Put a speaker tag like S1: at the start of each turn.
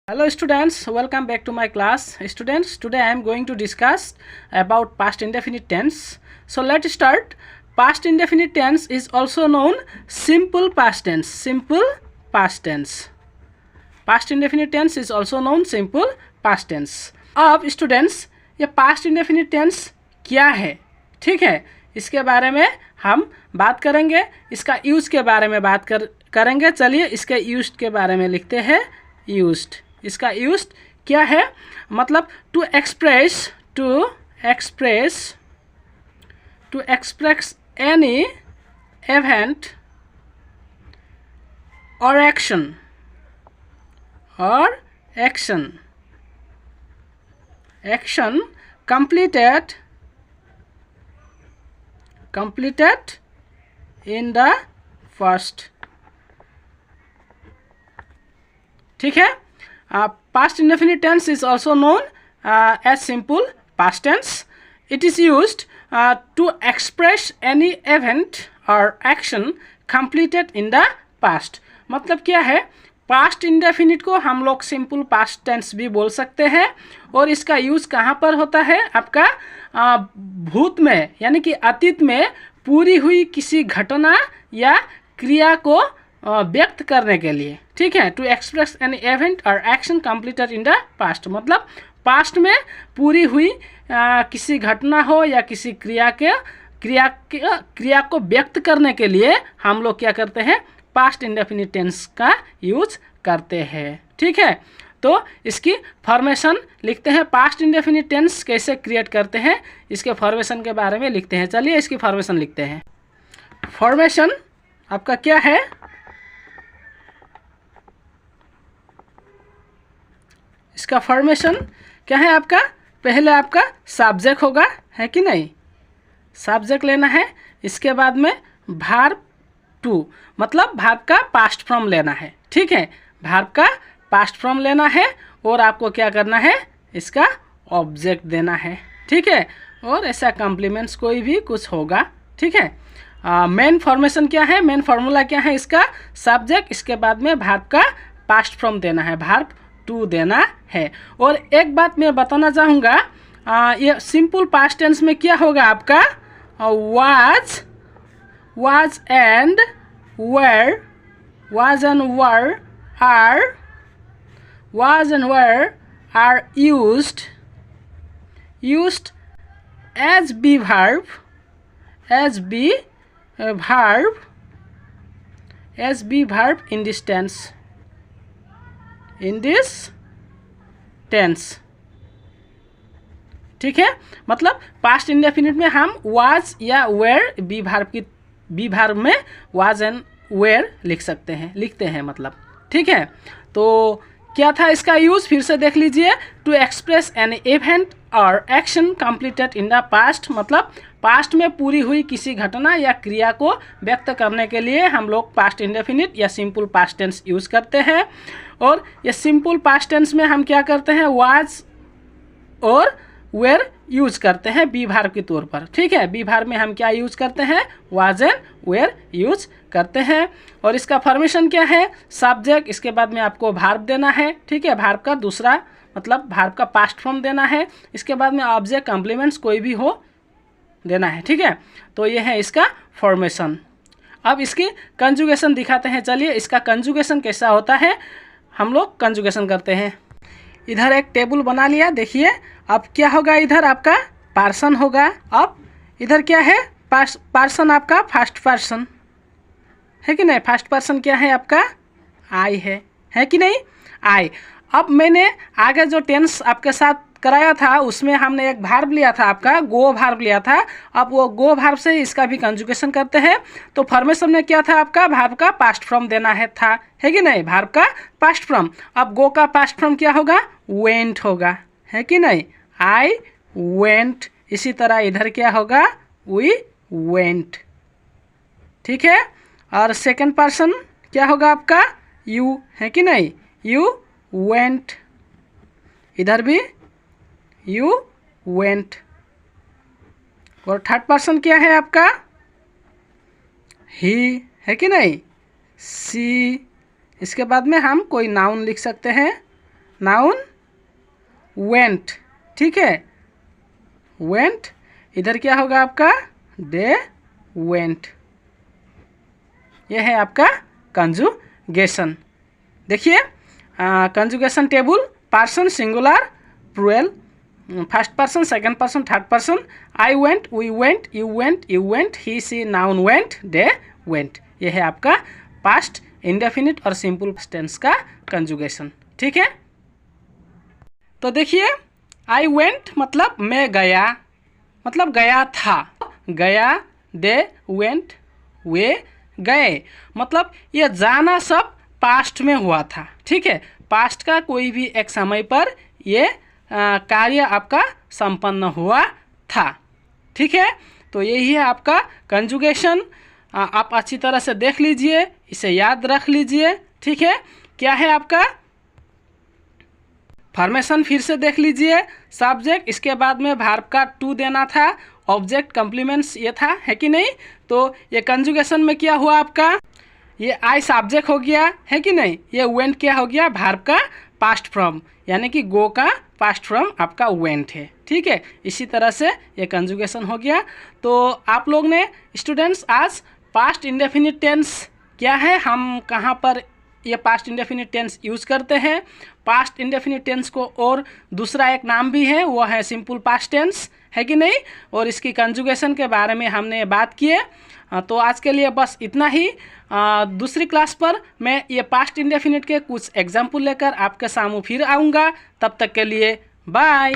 S1: Hello students, welcome back to my class. Students, today I am going to discuss about past indefinite tense. So let's start. Past indefinite tense is also known simple past tense. Simple past tense. Past indefinite tense is also known simple past tense. अब students ये past indefinite tense क्या है, ठीक है, इसके बारे में हम बात करेंगे, इसका यूज के बारे में बात करेंगे। चलिए इसके यूज के बारे में लिखते हैं। यूज्ड, इसका यूज्ड क्या है, मतलब टू एक्सप्रेस एनी इवेंट और action completed in the past, ठीक है। Past indefinite tense is also known as simple past tense. It is used to express any event or action completed in the past. मतलब क्या है, past indefinite को हम लोग simple past tense भी बोल सकते हैं और इसका यूज़ कहाँ पर होता है, आपका भूत में यानी कि अतीत में पूरी हुई किसी घटना या क्रिया को व्यक्त करने के लिए, ठीक है। टू एक्सप्रेस एनी इवेंट और action completed in the past, मतलब पास्ट में पूरी हुई किसी घटना हो या किसी क्रिया को व्यक्त करने के लिए हम लोग क्या करते हैं, पास्ट इंडेफिनिट टेंस का यूज करते हैं, ठीक है। तो इसकी फॉर्मेशन लिखते हैं, पास्ट इंडेफिनिट टेंस कैसे क्रिएट करते हैं इसके फॉर्मेशन के बारे में लिखते हैं। चलिए इसकी फॉर्मेशन लिखते हैं। फॉर्मेशन आपका क्या है, इसका फॉर्मेशन क्या है आपका, पहले आपका सब्जेक्ट होगा, है कि नहीं, सब्जेक्ट लेना है, इसके बाद में वर्ब टू, मतलब वर्ब का पास्ट फॉर्म लेना है, ठीक है, वर्ब का पास्ट फॉर्म लेना है और आपको क्या करना है, इसका ऑब्जेक्ट देना है, ठीक है, और ऐसा कॉम्प्लीमेंट्स कोई भी कुछ होगा, ठीक है। मेन फॉर्मेशन क्या है, मेन फार्मूला क्या है, इसका सब्जेक्ट, इसके बाद में वर्ब का पास्ट फॉर्म देना है, वर्ब टू देना है। और एक बात मैं बताना चाहूँगा, ये सिंपल पास्ट टेंस में क्या होगा आपका, was and were are used as be verb in this tense, ठीक है। मतलब पास्ट इंडेफिनिट में हम was या were बी वर्ब में was एंड were लिखते हैं मतलब, ठीक है। तो क्या था इसका यूज़, फिर से देख लीजिए। टू एक्सप्रेस एनी इवेंट और action completed in the past, मतलब पास्ट में पूरी हुई किसी घटना या क्रिया को व्यक्त करने के लिए हम लोग पास्ट इंडेफिनिट या सिंपल पास्ट टेंस यूज़ करते हैं। और ये सिंपल पास्ट टेंस में हम क्या करते हैं, was और वेर यूज करते हैं बी वर्ब के तौर पर, ठीक है। बी वर्ब में हम क्या यूज करते हैं, वाज एंड वेर यूज करते हैं। और इसका फॉर्मेशन क्या है, सब्जेक्ट, इसके बाद में आपको वर्ब देना है, ठीक है, वर्ब का दूसरा मतलब वर्ब का पास्ट फॉर्म देना है, इसके बाद में ऑब्जेक्ट कॉम्प्लीमेंट्स कोई भी हो देना है, ठीक है। तो ये है इसका फॉर्मेशन। अब इसकी कंजुगेशन दिखाते हैं। चलिए इसका कंजुगेशन कैसा होता है, हम लोग कंजुगेशन करते हैं। इधर एक टेबल बना लिया, देखिए अब क्या होगा, इधर आपका पर्सन होगा, अब इधर क्या है, पर्सन आपका फर्स्ट पर्सन है कि नहीं, फर्स्ट पर्सन क्या है आपका, आई है कि नहीं, आई। अब मैंने आगे जो टेंस आपके साथ कराया था उसमें हमने एक वर्ब लिया था, आपका गो वर्ब लिया था। अब वो गो वर्ब से इसका भी कंजुगेशन करते हैं। तो फॉर्मेशन में क्या था आपका, वर्ब का पास्ट फॉर्म देना है कि नहीं, वर्ब का पास्ट फॉर्म। अब गो का पास्ट फॉर्म क्या होगा, वेंट होगा, है कि नहीं, आई वेंट। इसी तरह इधर क्या होगा, वी वेंट, ठीक है। और सेकंड पर्सन क्या होगा आपका, यू, है कि नहीं, यू वेंट, इधर भी यू वेंट। और थर्ड पर्सन क्या है आपका, ही, है कि नहीं, सी। इसके बाद में हम कोई नाउन लिख सकते हैं, नाउन वेंट, ठीक है, वेंट। इधर क्या होगा आपका, दे वेंट। यह है आपका कंजुगेशन। देखिए conjugation table, person singular plural, first person, second person, third person, I went, we went, you went, you went, he she, noun went, they went. यह है आपका पास्ट इंडेफिनिट और सिंपल टेंस का conjugation, ठीक है। तो देखिए आई वेंट मतलब मैं गया, मतलब गया था, गया, दे वेंट, वे गए, मतलब ये जाना सब पास्ट में हुआ था, ठीक है। पास्ट का कोई भी एक समय पर ये कार्य आपका संपन्न हुआ था, ठीक है। तो यही है आपका कंजुगेशन। आप अच्छी तरह से देख लीजिए, इसे याद रख लीजिए, ठीक है। क्या है आपका फॉर्मेशन, फिर से देख लीजिए। सब्जेक्ट, इसके बाद में वर्ब का टू देना था, ऑब्जेक्ट कॉम्प्लीमेंट्स ये था, है कि नहीं। तो ये कंजुगेशन में क्या हुआ आपका, ये आई सब्जेक्ट हो गया, है कि नहीं। ये वेंट क्या हो गया, वर्ब का पास्ट फॉर्म, यानी कि गो का पास्ट फॉर्म आपका वेंट है, ठीक है। इसी तरह से ये कंजुगेशन हो गया। तो आप लोग ने स्टूडेंट्स आज पास्ट इंडेफिनिट टेंस क्या है, हम कहाँ पर ये पास्ट इंडेफिनिट टेंस यूज़ करते हैं, पास्ट इंडेफिनिट टेंस को और दूसरा एक नाम भी है, वो है सिंपल पास्ट टेंस, है कि नहीं। और इसकी कंजुगेशन के बारे में हमने बात किए। तो आज के लिए बस इतना ही। दूसरी क्लास पर मैं ये पास्ट इंडेफिनिट के कुछ एग्जाम्पल लेकर आपके सामने फिर आऊँगा। तब तक के लिए बाय।